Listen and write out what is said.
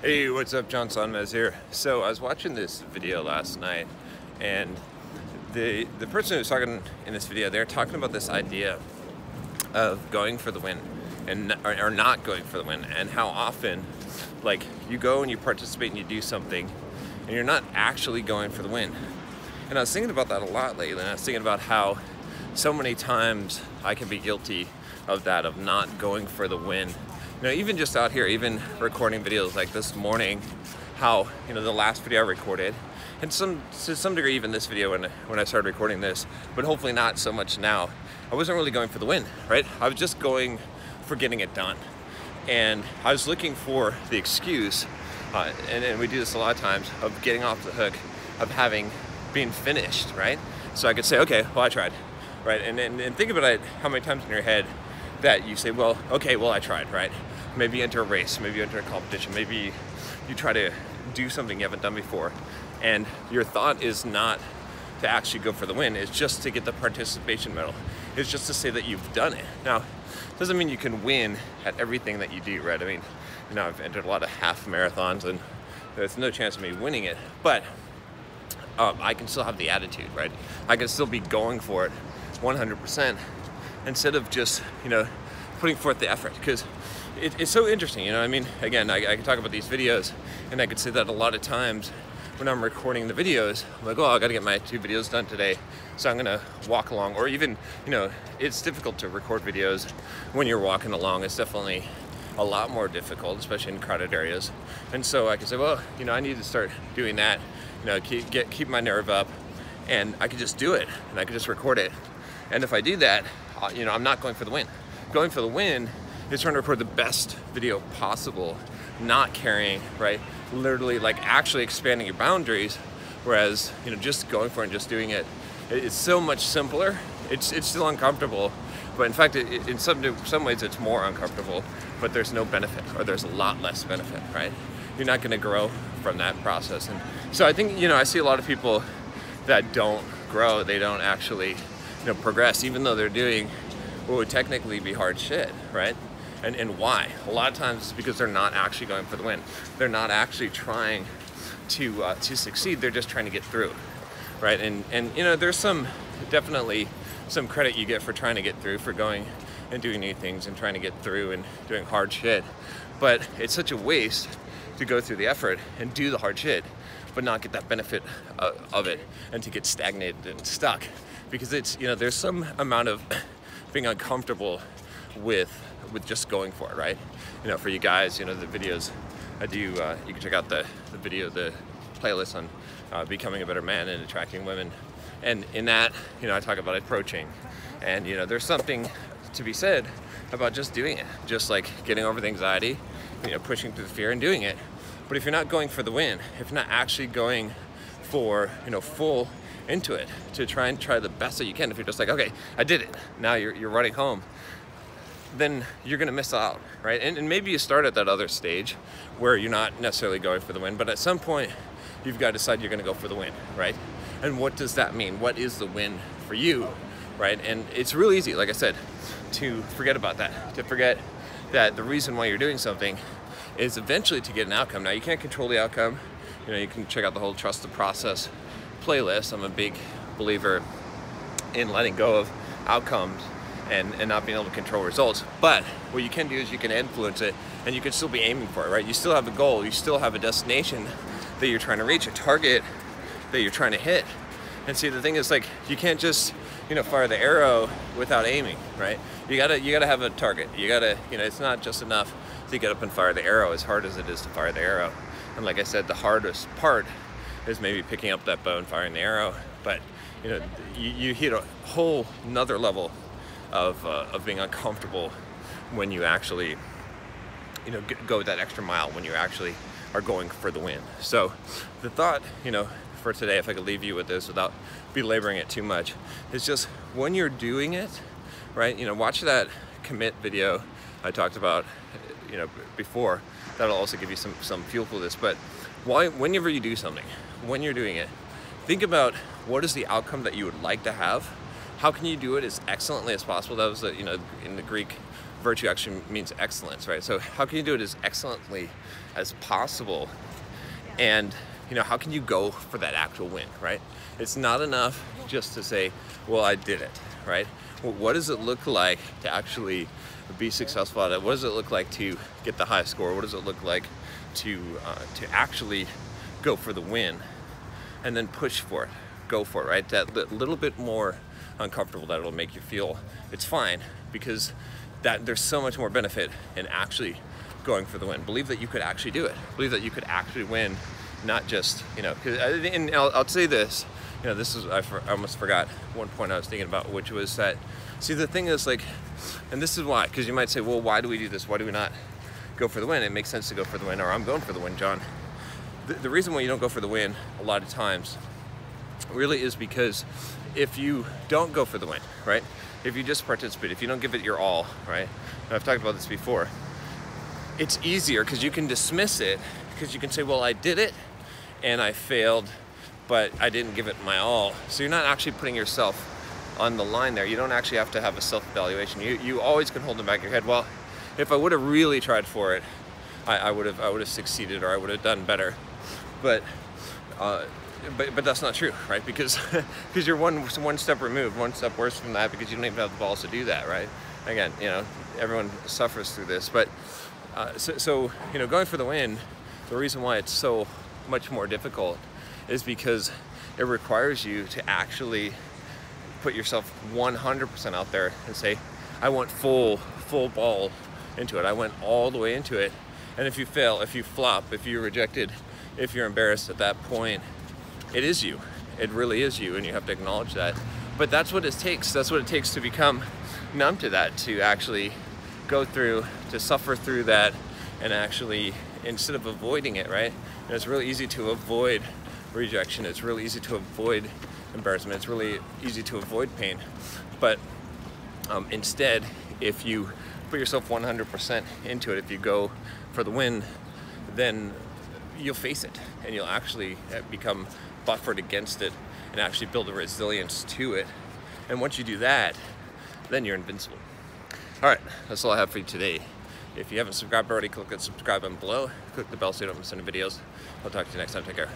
Hey, what's up? John Sonmez here. So I was watching this video last night, and the person who was talking in this video, they're talking about this idea of going for the win and or not going for the win, and how often, like, you go and you participate and you do something, and you're not actually going for the win. And I was thinking about that a lot lately, and I was thinking about how so many times I can be guilty of that, of not going for the win. You know, even just out here, even recording videos like this morning, how, you know, the last video I recorded, and to some degree even this video when I started recording this, but hopefully not so much now, I wasn't really going for the win, right? I was just going for getting it done. And I was looking for the excuse, and we do this a lot of times, of getting off the hook, of being finished, right? So I could say, okay, well, I tried, right? And think about it, how many times in your head that you say, well, okay, well, I tried, right? Maybe you enter a race, maybe you enter a competition, maybe you try to do something you haven't done before, and your thought is not to actually go for the win, it's just to get the participation medal. It's just to say that you've done it. Now, it doesn't mean you can win at everything that you do, right? I mean, you know, I've entered a lot of half marathons, and there's no chance of me winning it, but I can still have the attitude, right? I can still be going for it 100%. Instead of just, you know, putting forth the effort, because it's so interesting, you know. I mean, again, I can talk about these videos, and I could say that a lot of times when I'm recording the videos, I'm like, oh, I gotta get my 2 videos done today, so I'm gonna walk along. Or even, you know, it's difficult to record videos when you're walking along. It's definitely a lot more difficult, especially in crowded areas. And so I can say, well, you know, I need to start doing that, you know, keep my nerve up, and I could just do it, and I could just record it. And if I do that, you know, I'm not going for the win. Going for the win is trying to record the best video possible, not carrying, right? Literally, like, actually expanding your boundaries. Whereas, you know, just going for it and just doing it, it's so much simpler. It's still uncomfortable, but in fact, in some ways, it's more uncomfortable. But there's no benefit, or there's a lot less benefit, right? You're not going to grow from that process. And so I think, you know, I see a lot of people that don't grow. They don't actually, you know, progress, even though they're doing what would technically be hard shit, right? And why? A lot of times it's because they're not actually going for the win. They're not actually trying to succeed. They're just trying to get through, right? And you know, there's definitely some credit you get for trying to get through, for going and doing new things and trying to get through and doing hard shit. But it's such a waste to go through the effort and do the hard shit, but not get that benefit of it, and to get stagnated and stuck. Because it's, you know, there's some amount of being uncomfortable with just going for it, right? You know, for you guys, you know, the videos I do, you can check out the playlist on becoming a better man and attracting women. And in that, you know, I talk about approaching. And, you know, there's something to be said about just doing it, just like getting over the anxiety, you know, pushing through the fear and doing it. But if you're not going for the win, if you're not actually going for, you know, full into it, to try the best that you can, if you're just like, okay, I did it, now you're running home, then you're gonna miss out, right? And maybe you start at that other stage where you're not necessarily going for the win, but at some point you've got to decide you're gonna go for the win, right? And what does that mean? What is the win for you, right? And it's really easy, like I said, to forget about that, to forget that the reason why you're doing something is eventually to get an outcome. Now, you can't control the outcome. You know, you can check out the whole Trust the Process playlist. I'm a big believer in letting go of outcomes and not being able to control results. But what you can do is you can influence it, and you can still be aiming for it, right? You still have a goal, you still have a destination that you're trying to reach, a target that you're trying to hit. And see, the thing is, like, you can't just, you know, fire the arrow without aiming, right? You gotta have a target. You gotta, you know, it's not just enough to get up and fire the arrow, as hard as it is to fire the arrow. And like I said, the hardest part is maybe picking up that bow and firing the arrow. But, you know, you hit a whole nother level of being uncomfortable when you actually, you know, go that extra mile, when you actually are going for the win. So the thought, you know, for today, if I could leave you with this without belaboring it too much, is just when you're doing it, right? You know, watch that commit video I talked about, you know, before. That'll also give you some fuel for this. But whenever you do something, when you're doing it, think about what is the outcome that you would like to have. How can you do it as excellently as possible? That was, you know, in the Greek virtue actually means excellence, right? So how can you do it as excellently as possible? And how can you go for that actual win, right? It's not enough just to say, well, I did it, right? Well, what does it look like to actually be successful at it? What does it look like to get the high score? What does it look like to actually go for the win and then push for it, go for it, right? That little bit more uncomfortable that it'll make you feel, it's fine, because there's so much more benefit in actually going for the win. Believe that you could actually do it. Believe that you could actually win, not just, and I'll say this, this is, I almost forgot one point I was thinking about, which was that, see, the thing is, like, and this is why, because you might say, well, why do we do this? Why do we not go for the win? It makes sense to go for the win, or I'm going for the win, John. The reason why you don't go for the win a lot of times really is because if you don't go for the win, right? If you just participate, if you don't give it your all, right? And I've talked about this before. It's easier because you can dismiss it, because you can say, well, I did it and I failed, but I didn't give it my all. So you're not actually putting yourself on the line there. You don't actually have to have a self-evaluation. You always can hold in the back of your head, well, if I would have really tried for it, I would have succeeded, or I would have done better. But that's not true, right? Because you're one step removed, one step worse from that, because you don't even have the balls to do that, right? Again, everyone suffers through this, but so going for the win, the reason why it's so much more difficult is because it requires you to actually put yourself 100% out there and say, I went full ball into it. I went all the way into it. And if you fail, if you flop, if you're rejected, if you're embarrassed, at that point, it is you. It really is you, and you have to acknowledge that. But that's what it takes. That's what it takes to become numb to that, to actually go through, to suffer through that, and actually, instead of avoiding it, right? And it's really easy to avoid rejection. It's really easy to avoid embarrassment. It's really easy to avoid pain. But instead, if you put yourself 100% into it, if you go for the win, then you'll face it, and you'll actually become buffered against it and actually build a resilience to it. And once you do that, then you're invincible. All right, that's all I have for you today. If you haven't subscribed already, click that subscribe button below. Click the bell so you don't miss any videos. I'll talk to you next time. Take care.